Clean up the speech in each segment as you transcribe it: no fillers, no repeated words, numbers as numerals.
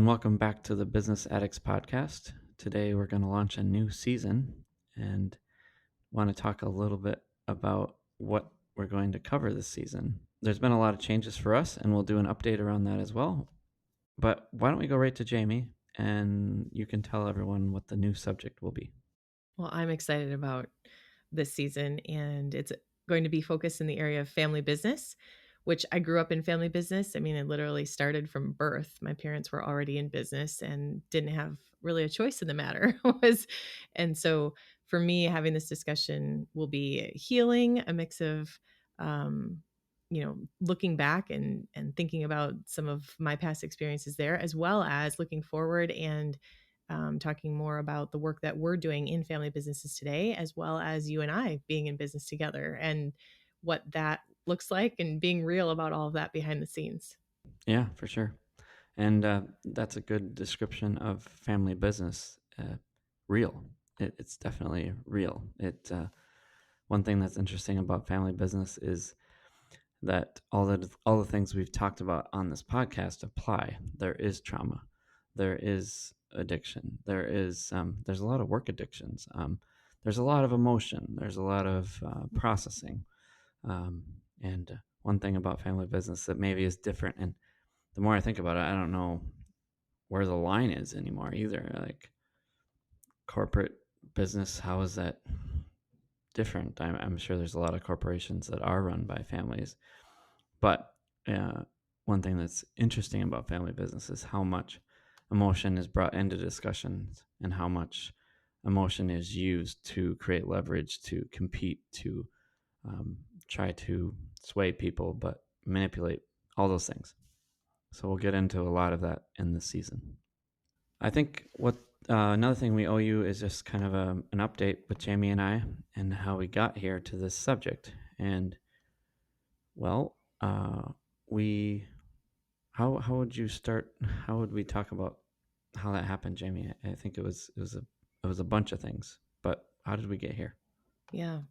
and welcome back to the Business Addicts Podcast. Today we're going to launch a new season and want to talk a little bit about what we're going to cover this season. There's been a lot of changes for us, and we'll do an update around that as well. But why don't we go right to Jaime, and you can tell everyone what the new subject will be. Well, I'm excited about this season, and it's going to be focused in the area of family business, which I grew up in family business. I mean, it literally started from birth. My parents were already in business and didn't have really a choice in the matter. And so for me, having this discussion will be healing, a mix of um, looking back and thinking about some of my past experiences there, as well as looking forward and talking more about the work that we're doing in family businesses today, as well as you and I being in business together and what that looks like and being real about all of that behind the scenes. Yeah, for sure. And that's a good description of family business. Real. It's definitely real. One thing that's interesting about family business is that all the things we've talked about on this podcast apply. There is trauma, there is addiction, there's a lot of work addictions. There's a lot of emotion. There's a lot of processing. And one thing about family business that maybe is different, and the more I think about it, I don't know where the line is anymore either. Like corporate business, how is that different? I'm sure there's a lot of corporations that are run by families. But uh, one thing that's interesting about family business is how much emotion is brought into discussions and how much emotion is used to create leverage, to compete, to try to sway people, but manipulate, all those things. So we'll get into a lot of that in this season. I think what another thing we owe you is just kind of an update with Jamie and I and how we got here to this subject. And well, we how would you start? How would we talk about how that happened, Jamie? I think it was a bunch of things, but how did we get here? Yeah.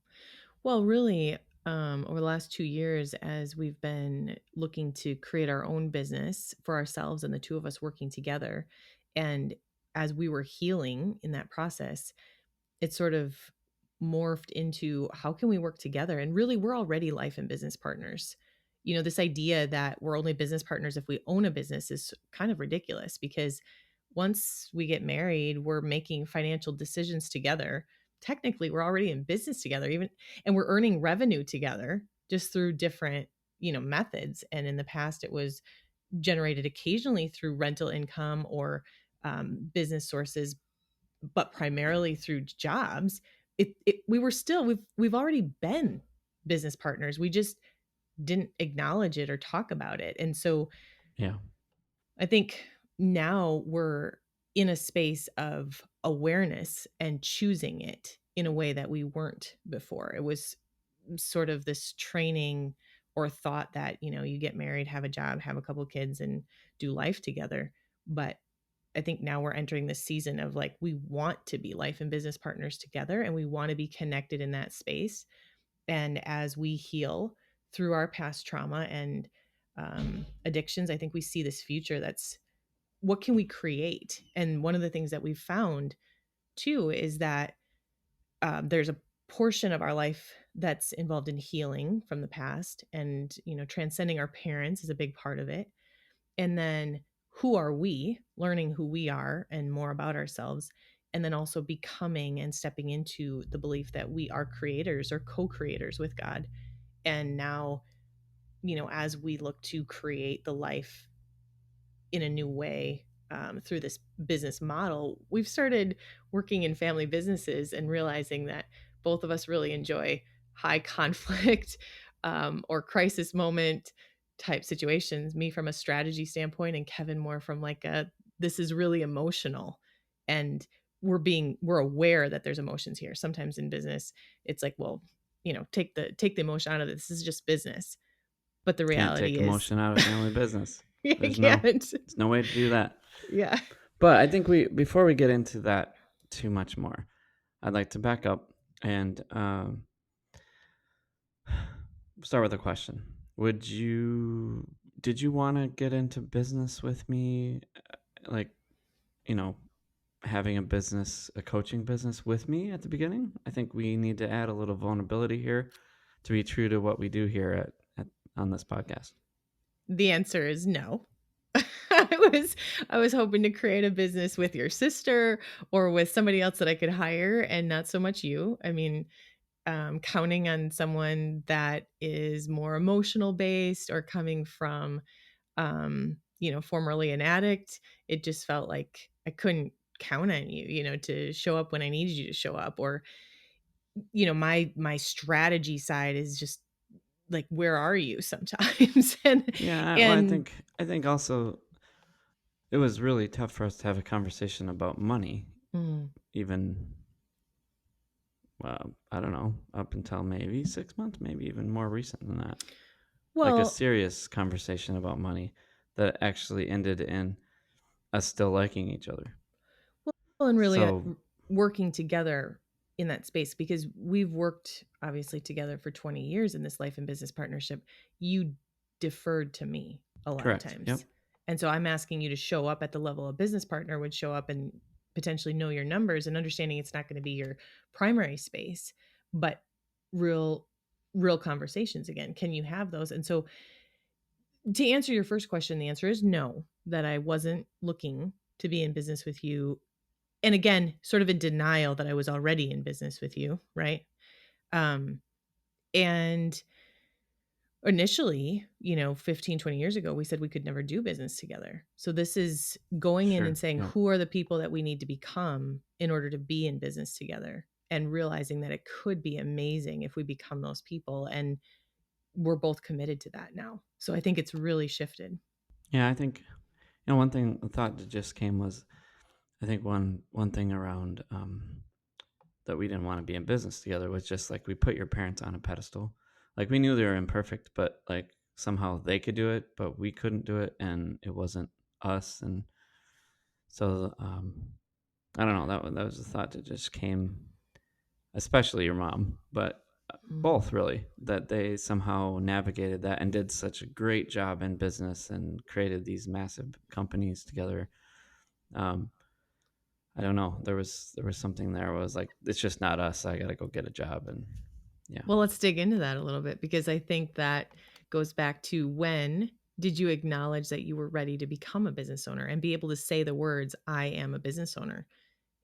Well, really, over the last 2 years, as we've been looking to create our own business for ourselves and the two of us working together, and as we were healing in that process, it sort of morphed into how can we work together? And really, we're already life and business partners. This idea that we're only business partners if we own a business is kind of ridiculous because once we get married, we're making financial decisions together. Technically, we're already in business together, even, and we're earning revenue together just through different, methods. And in the past, it was generated occasionally through rental income or business sources, but primarily through jobs. We were still we've already been business partners. We just didn't acknowledge it or talk about it. And so Yeah, I think now we're in a space of awareness and choosing it in a way that we weren't before. It was sort of this training or thought that, you get married, have a job, have a couple of kids, and do life together. But I think now we're entering this season of like, we want to be life and business partners together and we want to be connected in that space. And as we heal through our past trauma and addictions, I think we see this future that's what can we create? And one of the things that we've found too is that there's a portion of our life that's involved in healing from the past, and transcending our parents is a big part of it. And then who are we, learning who we are and more about ourselves, and then also becoming and stepping into the belief that we are creators or co-creators with God. And now, as we look to create the life in a new way, through this business model, we've started working in family businesses and realizing that both of us really enjoy high conflict or crisis moment type situations. Me from a strategy standpoint, and Kevin more from like a this is really emotional, and we're aware that there's emotions here. Sometimes in business, it's like, well, take the emotion out of it. This is just business. But the can't take reality is, emotion out of family business. you There's can't. no way to do that. Yeah. But I think before we get into that too much more, I'd like to back up and start with a question. Did you want to get into business with me like, you know, having a business, a coaching business with me at the beginning. I think we need to add a little vulnerability here to be true to what we do here at on this podcast. The answer is no. I was hoping to create a business with your sister or with somebody else that I could hire and not so much you. I mean, counting on someone that is more emotional based or coming from, formerly an addict, it just felt like I couldn't count on you, to show up when I needed you to show up. Or, my strategy side is just like, where are you sometimes? and Yeah, well, and I think also it was really tough for us to have a conversation about money, mm, even I don't know, up until maybe 6 months, maybe even more recent than that. Like a well, serious conversation about money that actually ended in us still liking each other. and really, So working together in that space, because we've worked obviously together for 20 years in this life and business partnership. You deferred to me a lot of correct. Yep. times. And so I'm asking you to show up at the level a business partner would show up and potentially know your numbers, and understanding it's not going to be your primary space, but real real conversations again. Can you have those? And so, to answer your first question, the answer is no, that I wasn't looking to be in business with you. And again, sort of in denial that I was already in business with you, right? Um, and initially, 15, 20 years ago, we said we could never do business together. So this is going in Sure. and saying, Yep. who are the people that we need to become in order to be in business together? And realizing that it could be amazing if we become those people. And we're both committed to that now. So I think it's really shifted. Yeah, I think one thing a thought that just came was I think one thing around that we didn't want to be in business together was just like we put your parents on a pedestal. Like we knew they were imperfect, but like somehow they could do it, but we couldn't do it, and it wasn't us. And so I don't know. That was a thought that just came, especially your mom, but Mm. both really, that they somehow navigated that and did such a great job in business and created these massive companies together. Um, I don't know. There was something there. Where I was like, it's just not us. I gotta go get a job, and yeah, Well, let's dig into that a little bit, because I think that goes back to, when did you acknowledge that you were ready to become a business owner and be able to say the words, I am a business owner?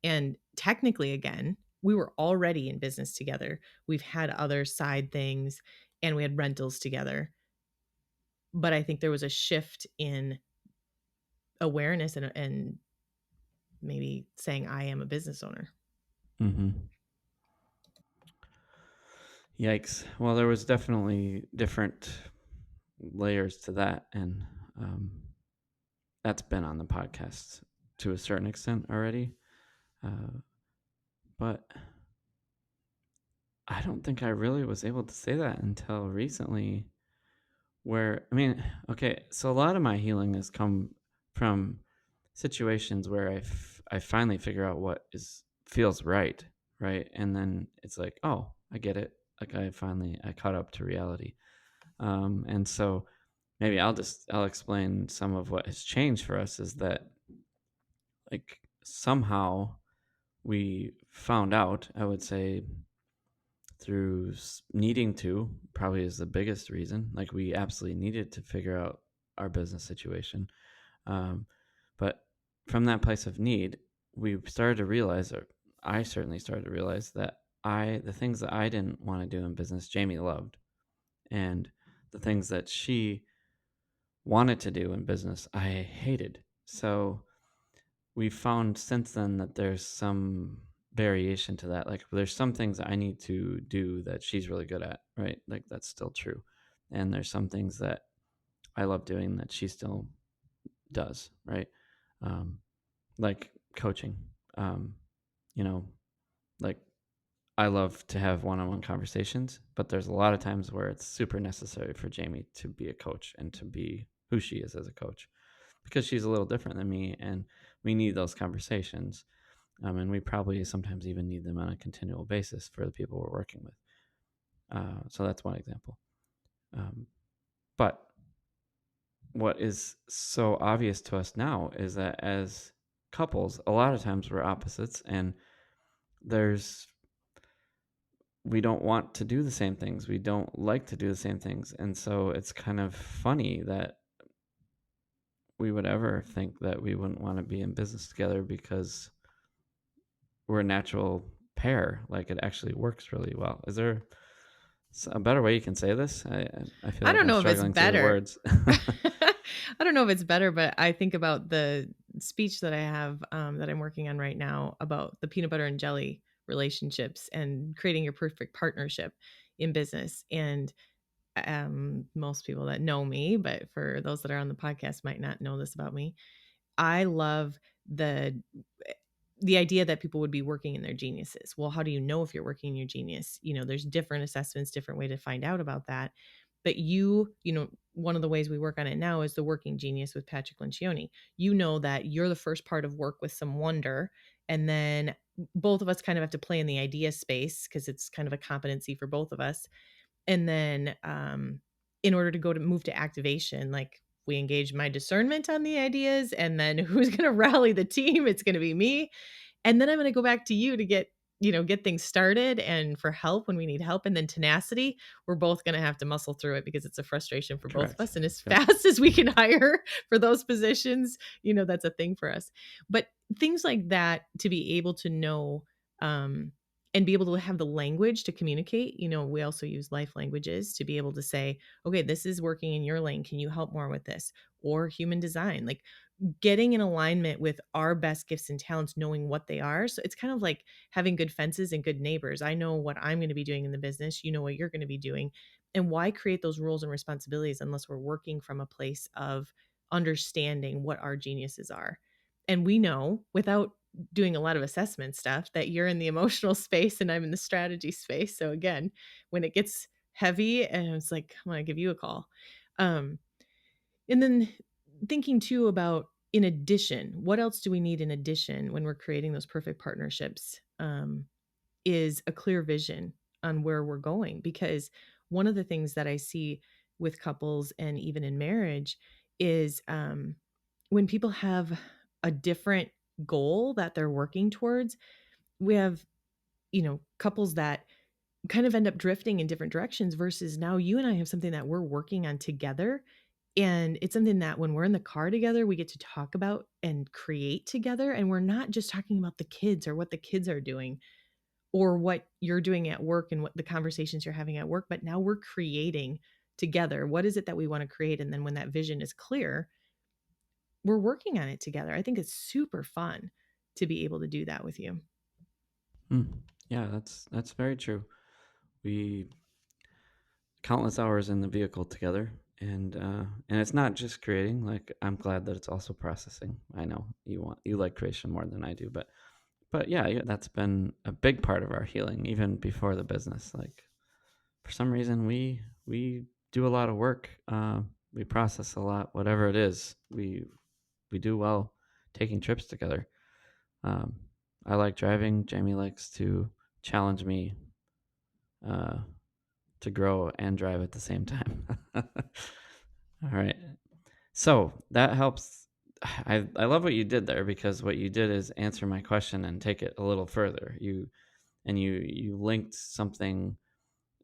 And technically, again, we were already in business together. We've had other side things and we had rentals together. But I think there was a shift in awareness and maybe saying, I am a business owner. mm-hmm. Yikes. Well, there was definitely different layers to that, and that's been on the podcast to a certain extent already. But I don't think I really was able to say that until recently. Where I mean, okay, so a lot of my healing has come from situations where I finally figure out what is feels right, right, and then it's like, oh, I get it. Like I caught up to reality, and so maybe I'll explain some of what has changed for us is that like somehow we found out, I would say through needing to, probably is the biggest reason. Like we absolutely needed to figure out our business situation. Um, but from that place of need, we started to realize, or I certainly started to realize that the things that I didn't want to do in business, Jamie loved. And the things that she wanted to do in business, I hated. So we've found since then that there's some variation to that. Like there's some things that I need to do that she's really good at, right? Like that's still true. And there's some things that I love doing that she still does, right? Um, like coaching. Um, you know, like I love to have one-on-one conversations, but there's a lot of times where it's super necessary for Jamie to be a coach and to be who she is as a coach because she's a little different than me, and we need those conversations. And we probably sometimes even need them on a continual basis for the people we're working with. So that's one example. Um, but what is so obvious to us now is that as couples, a lot of times we're opposites, and there's we don't want to do the same things. We don't like to do the same things. And so it's kind of funny that we would ever think that we wouldn't want to be in business together because we're a natural pair. Like, it actually works really well. Is there a better way you can say this? I feel I like don't I'm know if it's struggling through the better. words. I don't know if it's better, but I think about the speech that I have, that I'm working on right now about the peanut butter and jelly relationships and creating your perfect partnership in business. And most people that know me, but for those that are on the podcast might not know this about me, I love the the idea that people would be working in their geniuses. Well, how do you know if you're working in your genius? There's different assessments, different way to find out about that. But one of the ways we work on it now is the working genius with Patrick Lencioni. You know that you're the first part of work with some wonder, and then both of us kind of have to play in the idea space because it's kind of a competency for both of us. And then in order to go to move to activation, like we engage my discernment on the ideas, and then who's going to rally the team? It's going to be me. And then I'm going to go back to you to get things started and for help when we need help. And then tenacity, we're both going to have to muscle through it because it's a frustration for both of Correct. us. And as Yep. fast as we can hire for those positions, that's a thing for us. But things like that, to be able to know, um, and be able to have the language to communicate. We also use life languages to be able to say, okay, this is working in your lane. Can you help more with this? Or human design, like getting in alignment with our best gifts and talents, knowing what they are. So it's kind of like having good fences and good neighbors. I know what I'm going to be doing in the business. You know what you're going to be doing. And why create those rules and responsibilities unless we're working from a place of understanding what our geniuses are? And we know without doing a lot of assessment stuff that you're in the emotional space and I'm in the strategy space. So again, when it gets heavy and it's like, I'm going to give you a call. Um, and then thinking too about, in addition, what else do we need in addition when we're creating those perfect partnerships? Is a clear vision on where we're going. Because one of the things that I see with couples and even in marriage is when people have a different goal that they're working towards, we have, couples that kind of end up drifting in different directions versus now you and I have something that we're working on together. And it's something that when we're in the car together, we get to talk about and create together. And we're not just talking about the kids or what the kids are doing or what you're doing at work and what the conversations you're having at work, but now we're creating together. What is it that we want to create? And then when that vision is clear, we're working on it together. I think it's super fun to be able to do that with you. Mm. Yeah, that's very true. We countless hours in the vehicle together, and it's not just creating. Like, I'm glad that it's also processing. I know you like creation more than I do, but yeah, that's been a big part of our healing even before the business. Like, for some reason, we do a lot of work. We process a lot, whatever it is. We do well taking trips together. um, I like driving. Jamie likes to challenge me, uh, to grow and drive at the same time. All right. So that helps. I love what you did there, because what you did is answer my question and take it a little further. You linked something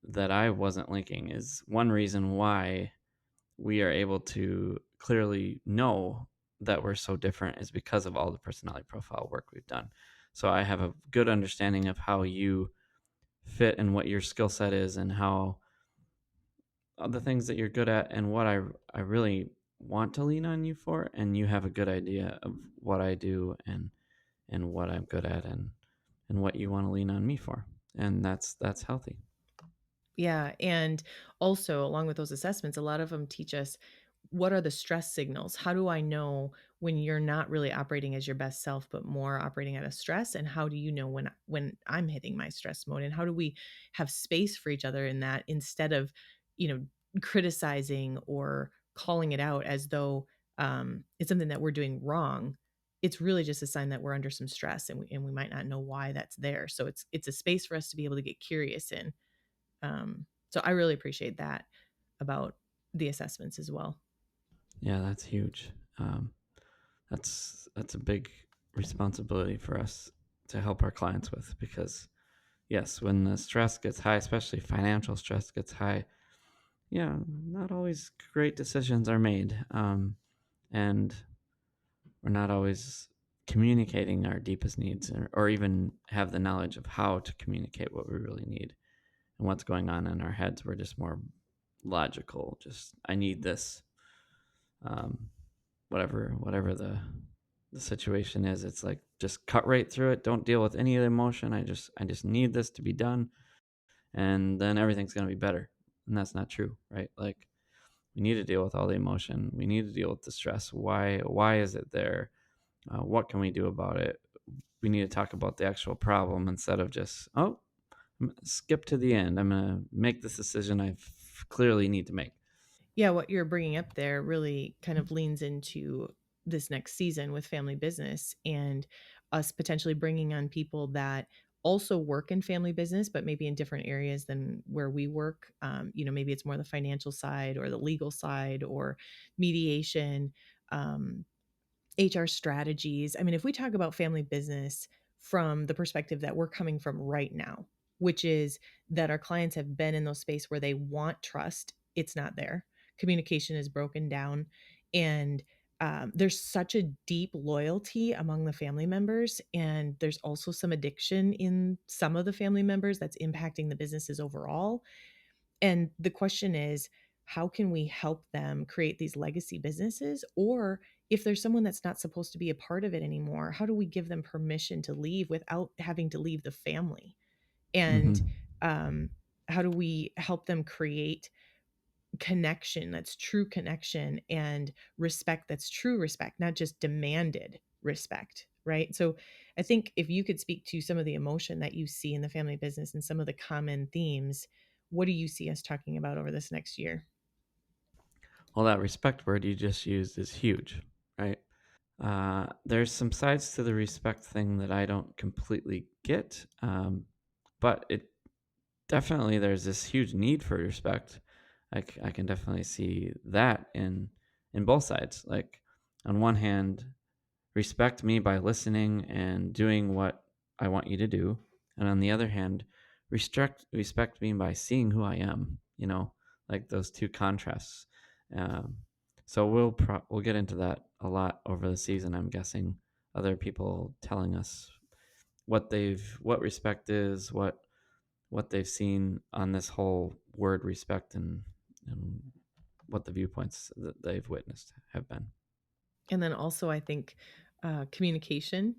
that I wasn't linking. Is one reason why we are able to clearly know that we're so different is because of all the personality profile work we've done. So I have a good understanding of how you fit and what your skill set is, and how the things that you're good at, and what I really want to lean on you for, and you have a good idea of what I do, and what I'm good at, and what you want to lean on me for. And that's healthy. Yeah, and also along with those assessments, a lot of them teach us what are the stress signals? How do I know when you're not really operating as your best self but more operating at a stress, and how do you know when I'm hitting my stress mode, and how do we have space for each other in that instead of, criticizing or calling it out as though it's something that we're doing wrong. It's really just a sign that we're under some stress, and we might not know why that's there. So it's a space for us to be able to get curious in. So I really appreciate that about the assessments as well. Yeah, that's huge. Um, that's a big responsibility for us to help our clients with, because yes, when the stress gets high, especially financial stress gets high, yeah, not always great decisions are made, and we're not always communicating our deepest needs, or even have the knowledge of how to communicate what we really need and what's going on in our heads. We're just more logical. Just I need this, um, whatever the situation is. It's like just cut right through it. Don't deal with any of the emotion. I just need this to be done, and then everything's gonna be better. And that's not true, right? Like we need to deal with all the emotion. We need to deal with the stress. Why is it there? What can we do about it? We need to talk about the actual problem instead of just, oh, skip to the end. I'm gonna make this decision I clearly need to make. Yeah, what you're bringing up there really kind of leans into this next season with family business and us potentially bringing on people that also work in family business, but maybe in different areas than where we work. Maybe it's more the financial side or the legal side or mediation. Um, HR strategies. I mean, if we talk about family business from the perspective that we're coming from right now, which is that our clients have been in those space where they want trust, it's not there. Communication is broken down, and there's such a deep loyalty among the family members, and there's also some addiction in some of the family members that's impacting the businesses overall. And the question is, how can we help them create these legacy businesses? Or if there's someone that's not supposed to be a part of it anymore, how do we give them permission to leave without having to leave the family? And Mm-hmm. um, how do we help them create connection that's true connection and respect that's true respect, not just demanded respect, right? So I think if you could speak to some of the emotion that you see in the family business and some of the common themes, what do you see us talking about over this next year? Well, that respect word you just used is huge, right? There's some sides to the respect thing that I don't completely get, but it definitely there's this huge need for respect. I can definitely see that in both sides. Like on one hand, respect me by listening and doing what I want you to do, and on the other hand, respect me by seeing who I am. Like those two contrasts. Um, so we'll get into that a lot over the season. I'm guessing other people telling us what respect is, what they've seen on this whole word respect, and what the viewpoints that they've witnessed have been. And then also, I think communication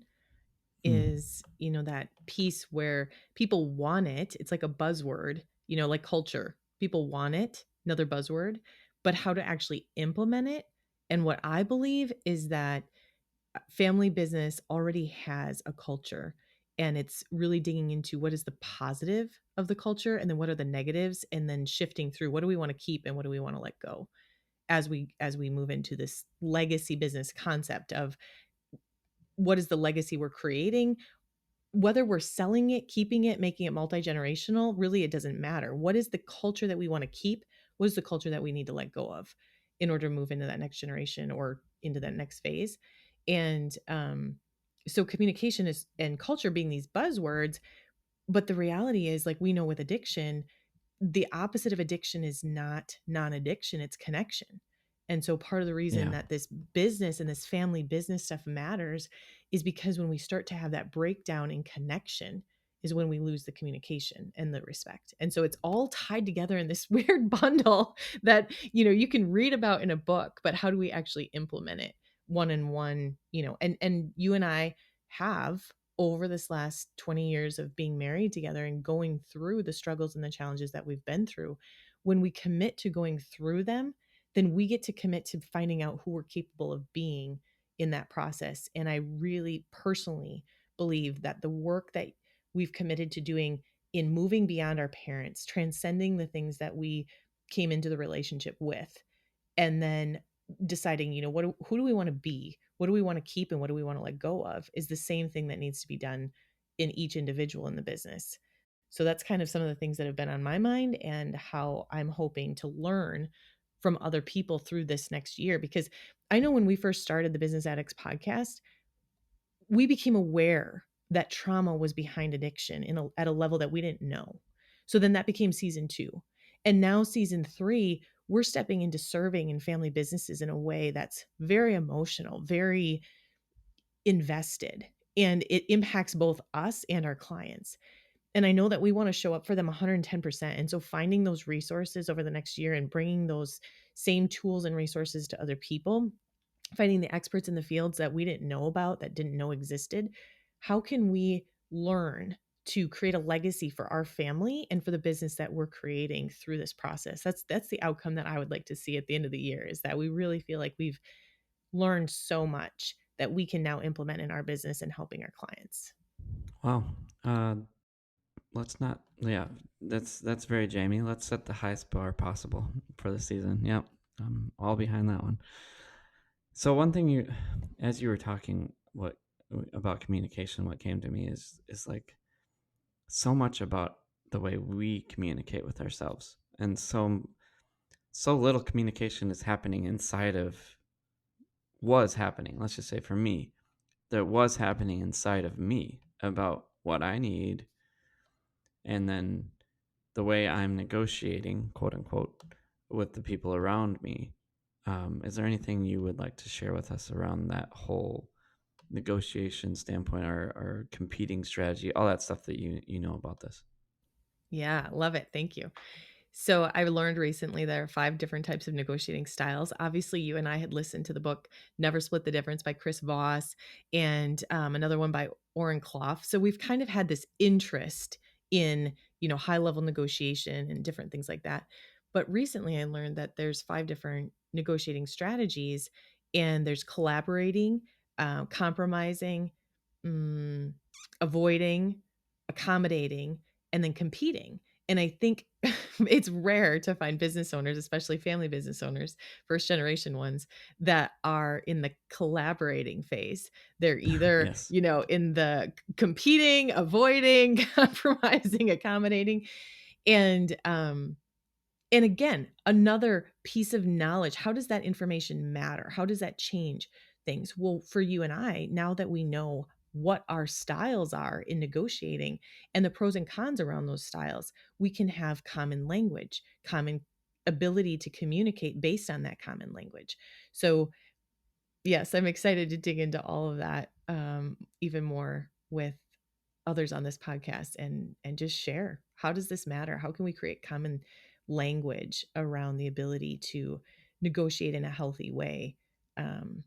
Hmm. is, that piece where people want it. It's like a buzzword, like culture. People want it, another buzzword, but how to actually implement it. And what I believe is that family business already has a culture, and it's really digging into what is the positive of the culture and then what are the negatives, and then shifting through what do we want to keep and what do we want to let go as we move into this legacy business concept of what is the legacy we're creating, whether we're selling it, keeping it, making it multi-generational, really it doesn't matter. What is the culture that we want to keep? What is the culture that we need to let go of in order to move into that next generation or into that next phase? And so communication is and culture being these buzzwords, but the reality is, like we know with addiction, the opposite of addiction is not non-addiction, it's connection. And so part of the reason Yeah. that this business and this family business stuff matters is because when we start to have that breakdown in connection is when we lose the communication and the respect. And so it's all tied together in this weird bundle that, you can read about in a book, but how do we actually implement it one on one, and you and I have over this last 20 years of being married together and going through the struggles and the challenges that we've been through, when we commit to going through them, then we get to commit to finding out who we're capable of being in that process. And I really personally believe that the work that we've committed to doing in moving beyond our parents, transcending the things that we came into the relationship with, and then deciding, who do we want to be? What do we want to keep and what do we want to let go of is the same thing that needs to be done in each individual in the business. So that's kind of some of the things that have been on my mind and how I'm hoping to learn from other people through this next year. Because I know when we first started the Business Addicts podcast, we became aware that trauma was behind addiction at a level that we didn't know. So then that became season 2. And now season 3, we're stepping into serving in family businesses in a way that's very emotional, very invested, and it impacts both us and our clients. And I know that we want to show up for them 110%. And so finding those resources over the next year and bringing those same tools and resources to other people, finding the experts in the fields that we didn't know about, that didn't know existed. How can we learn to create a legacy for our family and for the business that we're creating through this process? That's the outcome that I would like to see at the end of the year, is that we really feel like we've learned so much that we can now implement in our business and helping our clients. Wow. Uh, let's not. Yeah, that's very Jamie. Let's set the highest bar possible for the season. Yep, I'm all behind that one. So one thing as you were talking, what about communication? What came to me is like so much about the way we communicate with ourselves, and so little communication is happening inside of was happening. Let's just say for me, that was happening inside of me about what I need, and then the way I'm negotiating, quote unquote, with the people around me. Is there anything you would like to share with us around that whole negotiation standpoint, or competing strategy, all that stuff that you know about this? Yeah, love it. Thank you. So I learned recently there are 5 different types of negotiating styles. Obviously, you and I had listened to the book Never Split the Difference by Chris Voss, and another one by Orrin Clough. So we've kind of had this interest in, high level negotiation and different things like that. But recently I learned that there's 5 different negotiating strategies, and there's collaborating, compromising, mm, avoiding, accommodating, and then competing. And I think it's rare to find business owners, especially family business owners, first generation ones, that are in the collaborating phase. They're either, Yes. in the competing, avoiding, compromising, accommodating. And again, another piece of knowledge. How does that information matter? How does that change things? Well, for you and I, now that we know what our styles are in negotiating and the pros and cons around those styles, we can have common language, common ability to communicate based on that common language. So, yes, I'm excited to dig into all of that even more with others on this podcast, and just share, how does this matter? How can we create common language around the ability to negotiate in a healthy way, um,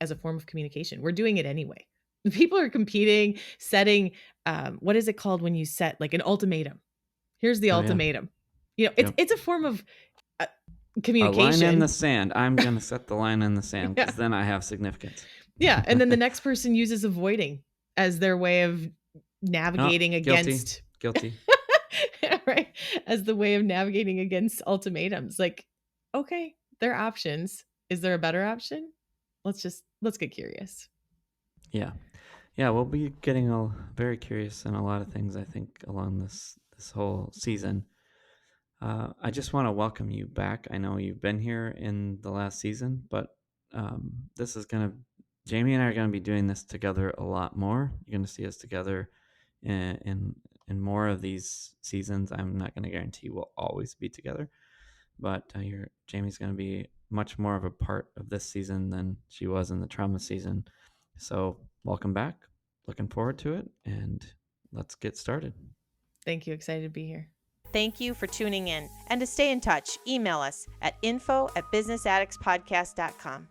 as a form of communication? We're doing it anyway. People are competing, setting, what is it called when you set like an ultimatum? Here's the Oh yeah. ultimatum. It's Yep. it's a form of uh, A line in the communication. sand. I'm gonna set the line in the sand Yeah. because then I have significance. Yeah, and then the next person uses avoiding as their way of Oh, navigating guilty. against Guilty. right, as the way of navigating against ultimatums. Like, okay, there are options. Is there a better option? Let's get curious. Yeah. Yeah, we'll be getting very curious in a lot of things, I think, along this whole season. I just want to welcome you back. I know you've been here in the last season, but this is gonna Jamie and I are gonna be doing this together a lot more. You're gonna see us together in more of these seasons. I'm not gonna guarantee we'll always be together, but Jamie's gonna be much more of a part of this season than she was in the trauma season. So welcome back. Looking forward to it, and let's get started. Thank you. Excited to be here. Thank you for tuning in. And to stay in touch, email us at info@businessaddictspodcast.com.